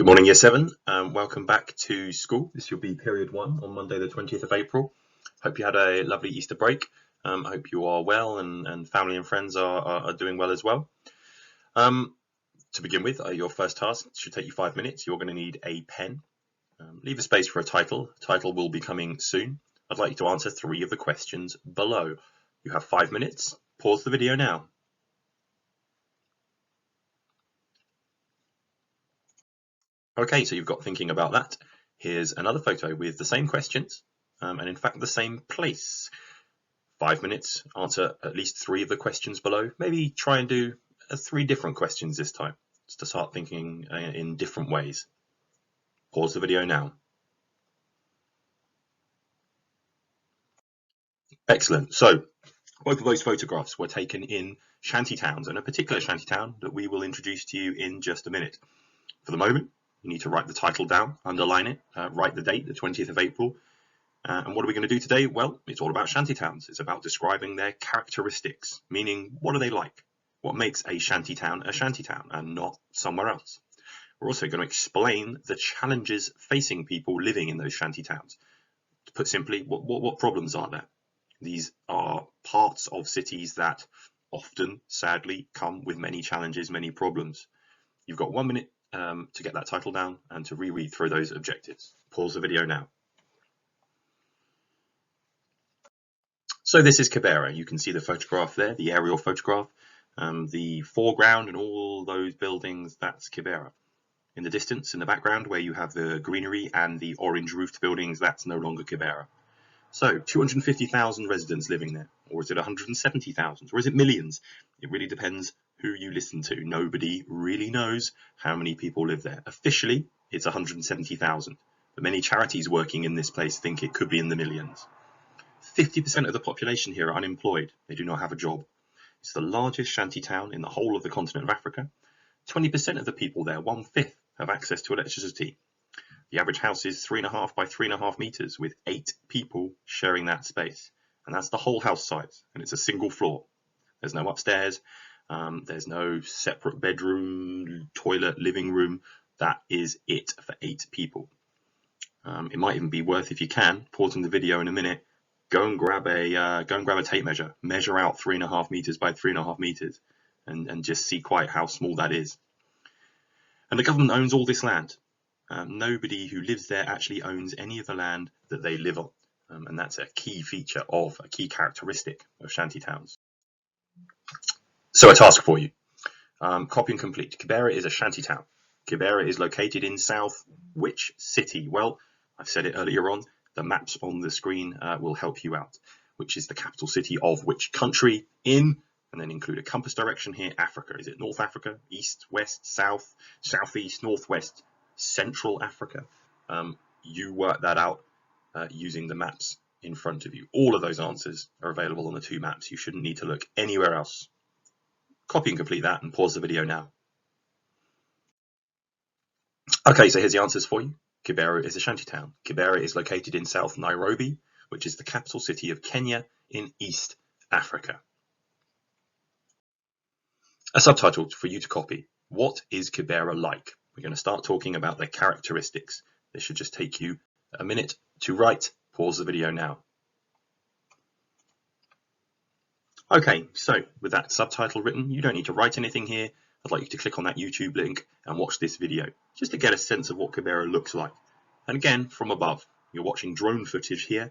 Good morning, Year 7. Welcome back to school. This will be period 1 on Monday, the 20th of April. Hope you had a lovely Easter break. I hope you are well and family and friends are doing well as well. To begin with, your first task should take you 5 minutes. You're going to need a pen. Leave a space for a title. Title will be coming soon. I'd like you to answer 3 of the questions below. You have 5 minutes. Pause the video now. Okay, so you've got thinking about that. Here's another photo with the same questions, and in fact the same place. 5 minutes, answer at least 3 of the questions below. Maybe try and do 3 different questions this time, just to start thinking in different ways. Pause the video now. Excellent. So both of those photographs were taken in shanty towns, and a particular shanty town that we will introduce to you in just a minute. For the moment, you need to write the title down, underline it, write the date, the 20th of April. And what are we going to do today? Well, it's all about shanty towns. It's about describing their characteristics, meaning what are they like? What makes a shanty town and not somewhere else? We're also going to explain the challenges facing people living in those shanty towns. To put simply, what problems are there? These are parts of cities that often, sadly, come with many challenges, many problems. You've got 1 minute to get that title down and to reread through those objectives. Pause the video now. So this is Kibera. You can see the photograph there, the aerial photograph. The foreground and all those buildings, that's Kibera. In the distance, in the background, where you have the greenery and the orange roofed buildings, that's no longer Kibera. So 250,000 residents living there, or is it 170,000, or is it millions? It really depends who you listen to. Nobody really knows how many people live there. Officially, it's 170,000, but many charities working in this place think it could be in the millions. 50% of the population here are unemployed. They do not have a job. It's the largest shanty town in the whole of the continent of Africa. 20% of the people there, 1/5, have access to electricity. The average house is 3.5 by 3.5 meters with 8 people sharing that space. And that's the whole house size. And it's a single floor. There's no upstairs. There's no separate bedroom, toilet, living room. That is it for 8 people. It might even be worth, if you can, pausing the video in a minute, go and grab a tape measure, measure out 3.5 meters by 3.5 meters, and just see quite how small that is. And the government owns all this land. Nobody who lives there actually owns any of the land that they live on, and that's a key feature of a key characteristic of shanty towns. So a task for you. Copy and complete. Kibera is a shanty town. Kibera is located in South which city? Well, I've said it earlier on. The maps on the screen will help you out. Which is the capital city of which country in, and then include a compass direction here, Africa. Is it North Africa, East, West, South, Southeast, Northwest, Central Africa? You work that out using the maps in front of you. All of those answers are available on the 2 maps. You shouldn't need to look anywhere else. Copy and complete that and pause the video now. Okay, so here's the answers for you. Kibera is a shanty town. Kibera is located in South Nairobi, which is the capital city of Kenya in East Africa. A subtitle for you to copy. What is Kibera like? We're going to start talking about their characteristics. This should just take you a minute to write. Pause the video now. Okay, so with that subtitle written, you don't need to write anything here. I'd like you to click on that YouTube link and watch this video, just to get a sense of what Kibera looks like. And again, from above, you're watching drone footage here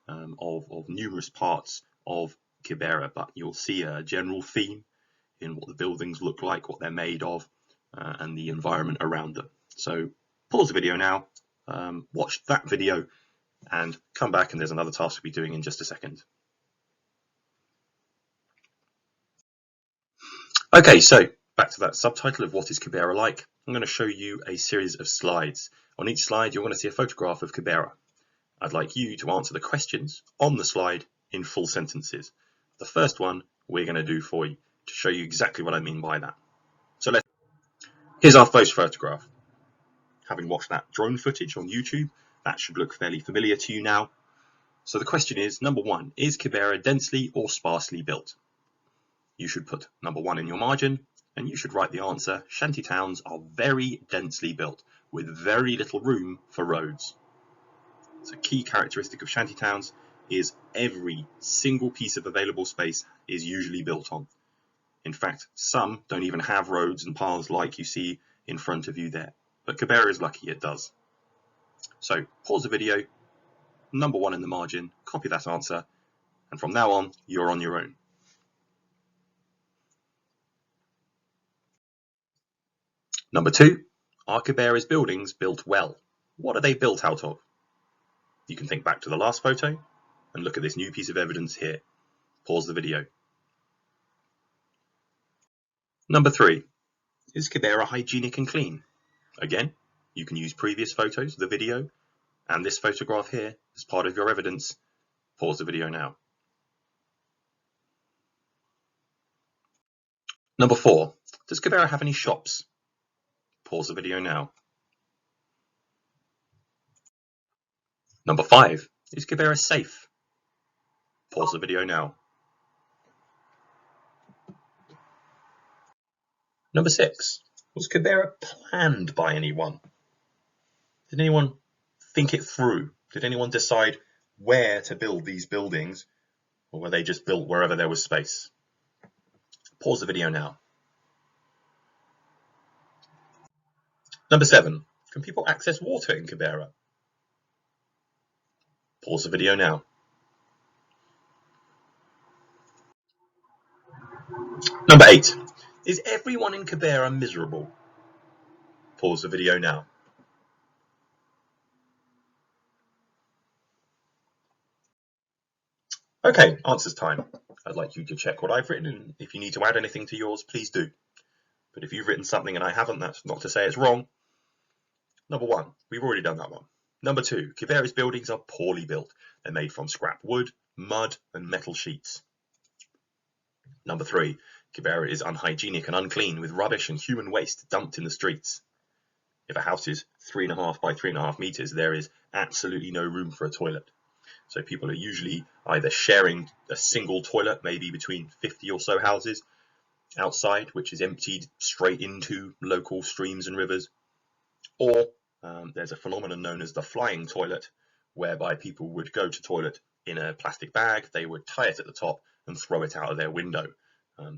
of numerous parts of Kibera, but you'll see a general theme in what the buildings look like, what they're made of, and the environment around them. So pause the video now, watch that video, and come back, and there's another task we'll be doing in just a second. Okay, so back to that subtitle of what is Kibera like. I'm going to show you a series of slides. On each slide, you're going to see a photograph of Kibera. I'd like you to answer the questions on the slide in full sentences. The first one we're going to do for you to show you exactly what I mean by that. So here's our first photograph. Having watched that drone footage on YouTube, that should look fairly familiar to you now. So the question is, number 1, is Kibera densely or sparsely built? You should put number 1 in your margin, and you should write the answer. Shanty towns are very densely built, with very little room for roads. So a key characteristic of shantytowns is every single piece of available space is usually built on. In fact, some don't even have roads and paths like you see in front of you there. But Kibera is lucky it does. So pause the video, number 1 in the margin, copy that answer, and from now on, you're on your own. Number 2, are Kibera's buildings built well? What are they built out of? You can think back to the last photo and look at this new piece of evidence here. Pause the video. Number 3, is Kibera hygienic and clean? Again, you can use previous photos, the video, and this photograph here as part of your evidence. Pause the video now. Number 4, does Kibera have any shops? Pause the video now. Number 5, is Kibera safe? Pause the video now. Number 6, was Kibera planned by anyone? Did anyone think it through? Did anyone decide where to build these buildings, or were they just built wherever there was space? Pause the video now. Number 7, can people access water in Kibera? Pause the video now. Number 8, is everyone in Kibera miserable? Pause the video now. Okay, answers time. I'd like you to check what I've written, and if you need to add anything to yours, please do. But if you've written something and I haven't, that's not to say it's wrong. Number 1, we've already done that one. Number 2, Kibera's buildings are poorly built. They're made from scrap wood, mud, and metal sheets. Number 3, Kibera is unhygienic and unclean, with rubbish and human waste dumped in the streets. If a house is 3.5 by 3.5 meters, there is absolutely no room for a toilet. So people are usually either sharing a single toilet, maybe between 50 or so houses outside, which is emptied straight into local streams and rivers, or there's a phenomenon known as the flying toilet, whereby people would go to toilet in a plastic bag, they would tie it at the top and throw it out of their window.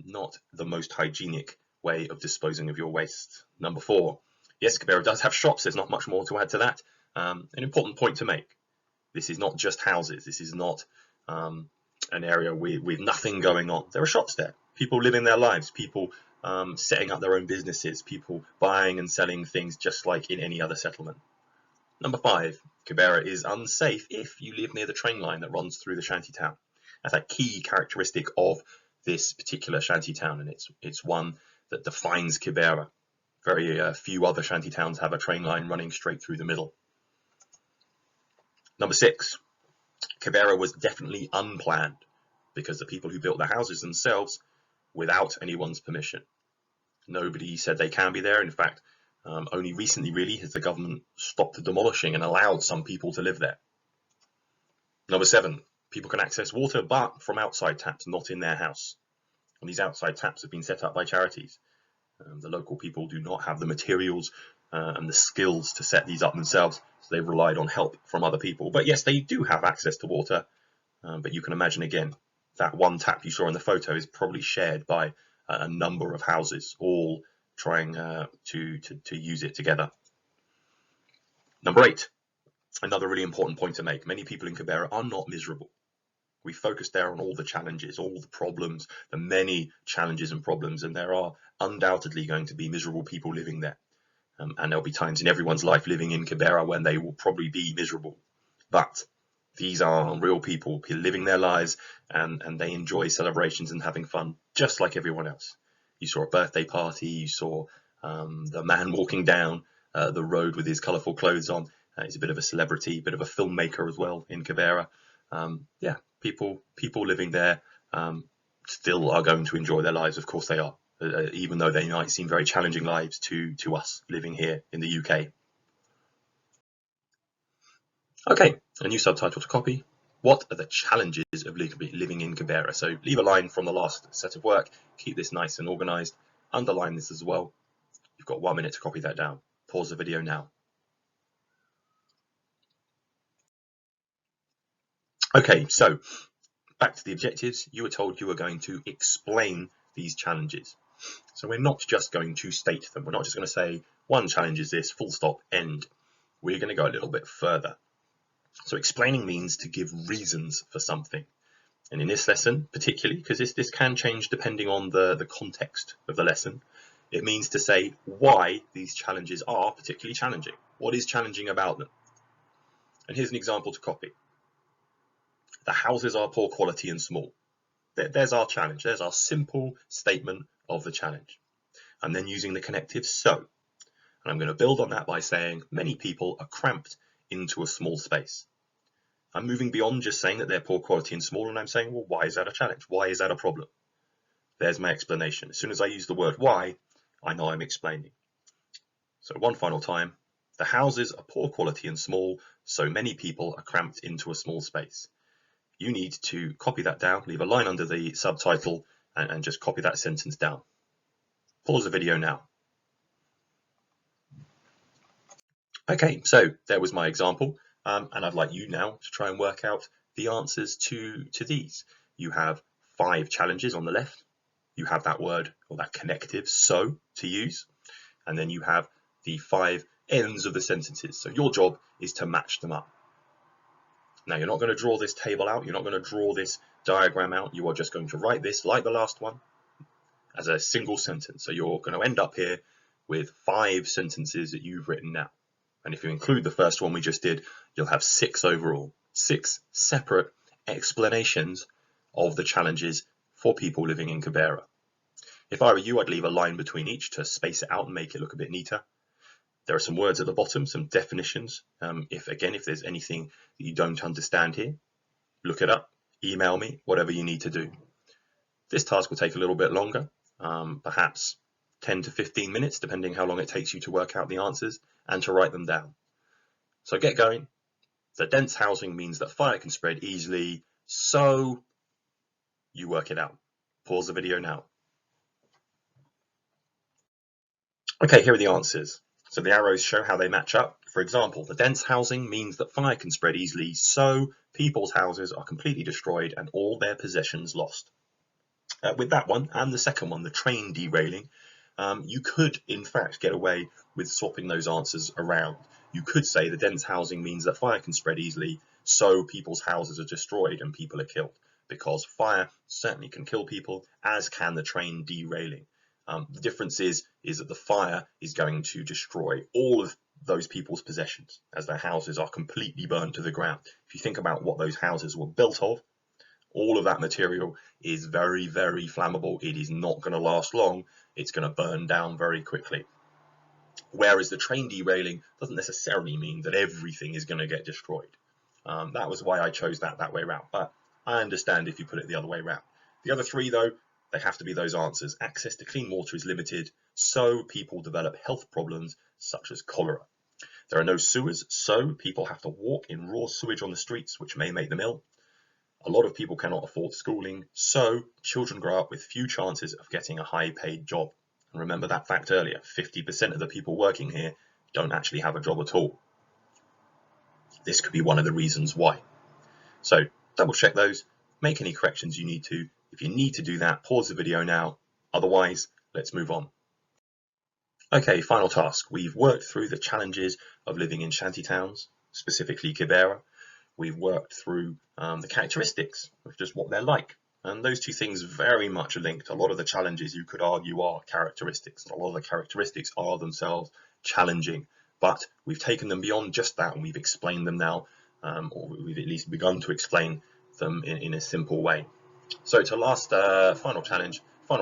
Not the most hygienic way of disposing of your waste. Number 4, yes, Kibera does have shops. There's not much more to add to that. An important point to make. This is not just houses. This is not an area with nothing going on. There are shops there. People living their lives. People setting up their own businesses. People buying and selling things just like in any other settlement. Number 5, Kibera is unsafe if you live near the train line that runs through the shantytown. That's a key characteristic of this particular shantytown, and it's one that defines Kibera. Very few other shantytowns have a train line running straight through the middle. Number 6, Kibera was definitely unplanned because the people who built the houses themselves without anyone's permission. Nobody said they can be there. In fact, only recently really has the government stopped the demolishing and allowed some people to live there. Number 7, people can access water but from outside taps, not in their house. And these outside taps have been set up by charities. The local people do not have the materials and the skills to set these up themselves, so they've relied on help from other people. But yes, they do have access to water, but you can imagine again, that one tap you saw in the photo is probably shared by a number of houses, all trying to use it together. Number 8, another really important point to make. Many people in Kibera are not miserable. We focused there on all the challenges, all the problems, the many challenges and problems, and there are undoubtedly going to be miserable people living there. And there'll be times in everyone's life living in Kibera when they will probably be miserable. But these are real people living their lives, and they enjoy celebrations and having fun just like everyone else. You saw a birthday party, you saw the man walking down the road with his colourful clothes on. He's a bit of a celebrity, a bit of a filmmaker as well in Kibera. Yeah, people living there still are going to enjoy their lives. Of course they are, even though they might seem very challenging lives to us living here in the UK. Okay, a new subtitle to copy. What are the challenges of living in Kibera? So leave a line from the last set of work, keep this nice and organised, underline this as well. You've got 1 minute to copy that down. Pause the video now. Okay, so back to the objectives. You were told you were going to explain these challenges. So we're not just going to state them. We're not just going to say one challenge is this, full stop, end. We're going to go a little bit further. So explaining means to give reasons for something. And in this lesson, particularly, because this can change depending on the context of the lesson, it means to say why these challenges are particularly challenging. What is challenging about them? And here's an example to copy. The houses are poor quality and small. There's our challenge. There's our simple statement of the challenge. I'm then using the connective so. And I'm going to build on that by saying many people are cramped into a small space. I'm moving beyond just saying that they're poor quality and small, and I'm saying, well, why is that a challenge? Why is that a problem? There's my explanation. As soon as I use the word why, I know I'm explaining. So one final time, the houses are poor quality and small, so many people are cramped into a small space. You need to copy that down, leave a line under the subtitle, and just copy that sentence down. Pause the video now. Okay, so there was my example, and I'd like you now to try and work out the answers to these. You have 5 challenges on the left. You have that word or that connective so to use, and then you have the 5 ends of the sentences. So your job is to match them up. Now you're not going to draw this table out, you're not going to draw this diagram out, you are just going to write this like the last one as a single sentence. So you're going to end up here with 5 sentences that you've written now. And if you include the first one we just did, you'll have 6 overall, 6 separate explanations of the challenges for people living in Kibera. If I were you, I'd leave a line between each to space it out and make it look a bit neater. There are some words at the bottom, some definitions. If there's anything that you don't understand here, look it up, email me, whatever you need to do. This task will take a little bit longer, perhaps 10 to 15 minutes, depending how long it takes you to work out the answers and to write them down. So get going. The dense housing means that fire can spread easily, so you work it out. Pause the video now. Okay, here are the answers. So the arrows show how they match up. For example, the dense housing means that fire can spread easily, so people's houses are completely destroyed and all their possessions lost. With that one and the second one, the train derailing, you could in fact get away with swapping those answers around. You could say the dense housing means that fire can spread easily, so people's houses are destroyed and people are killed, because fire certainly can kill people, as can the train derailing. The difference is that the fire is going to destroy all of those people's possessions, as their houses are completely burnt to the ground. If you think about what those houses were built of, all of that material is very, very flammable. It is not going to last long. It's going to burn down very quickly. Whereas the train derailing doesn't necessarily mean that everything is going to get destroyed. That was why I chose that way around. But I understand if you put it the other way around. The other 3, though, they have to be those answers. Access to clean water is limited, so people develop health problems such as cholera. There are no sewers, so people have to walk in raw sewage on the streets, which may make them ill. A lot of people cannot afford schooling, so children grow up with few chances of getting a high-paid job. And remember that fact earlier, 50% of the people working here don't actually have a job at all. This could be one of the reasons why. So double check those, make any corrections you need to. If you need to do that, pause the video now. Otherwise, let's move on. Okay, final task. We've worked through the challenges of living in shanty towns, specifically Kibera. We've worked through the characteristics of just what they're like. And those 2 things very much are linked. A lot of the challenges you could argue are characteristics, and a lot of the characteristics are themselves challenging. But we've taken them beyond just that, and we've explained them now, or we've at least begun to explain them in a simple way. So to last final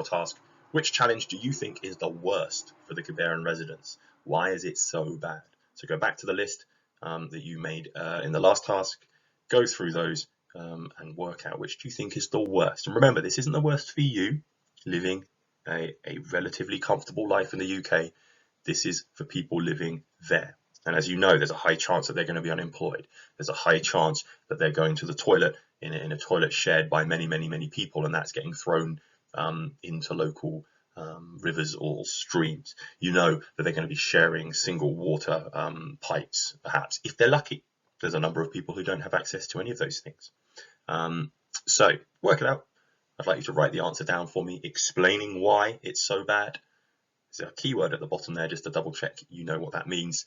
task, which challenge do you think is the worst for the Kiberan residents? Why is it so bad? So go back to the list that you made in the last task, go through those and work out which do you think is the worst. And remember, this isn't the worst for you living a relatively comfortable life in the UK. This is for people living there. And as you know, there's a high chance that they're going to be unemployed. There's a high chance that they're going to the toilet in a toilet shared by many, many, many people, and that's getting thrown into local rivers or streams. You know that they're going to be sharing single water pipes, perhaps, if they're lucky. There's a number of people who don't have access to any of those things. So work it out. I'd like you to write the answer down for me, explaining why it's so bad. There's a keyword at the bottom there just to double check you know what that means.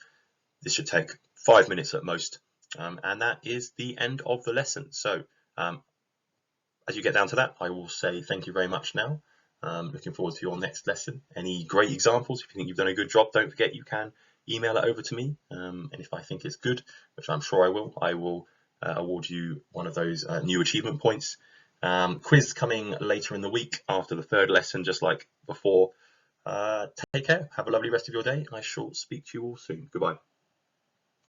This should take 5 minutes at most, and that is the end of the lesson. So as you get down to that, I will say thank you very much now. Looking forward to your next lesson. Any great examples? If you think you've done a good job, don't forget you can email it over to me. And if I think it's good, which I'm sure I will award you one of those new achievement points. Quiz coming later in the week after the third lesson, just like before. Take care. Have a lovely rest of your day. I shall speak to you all soon. Goodbye.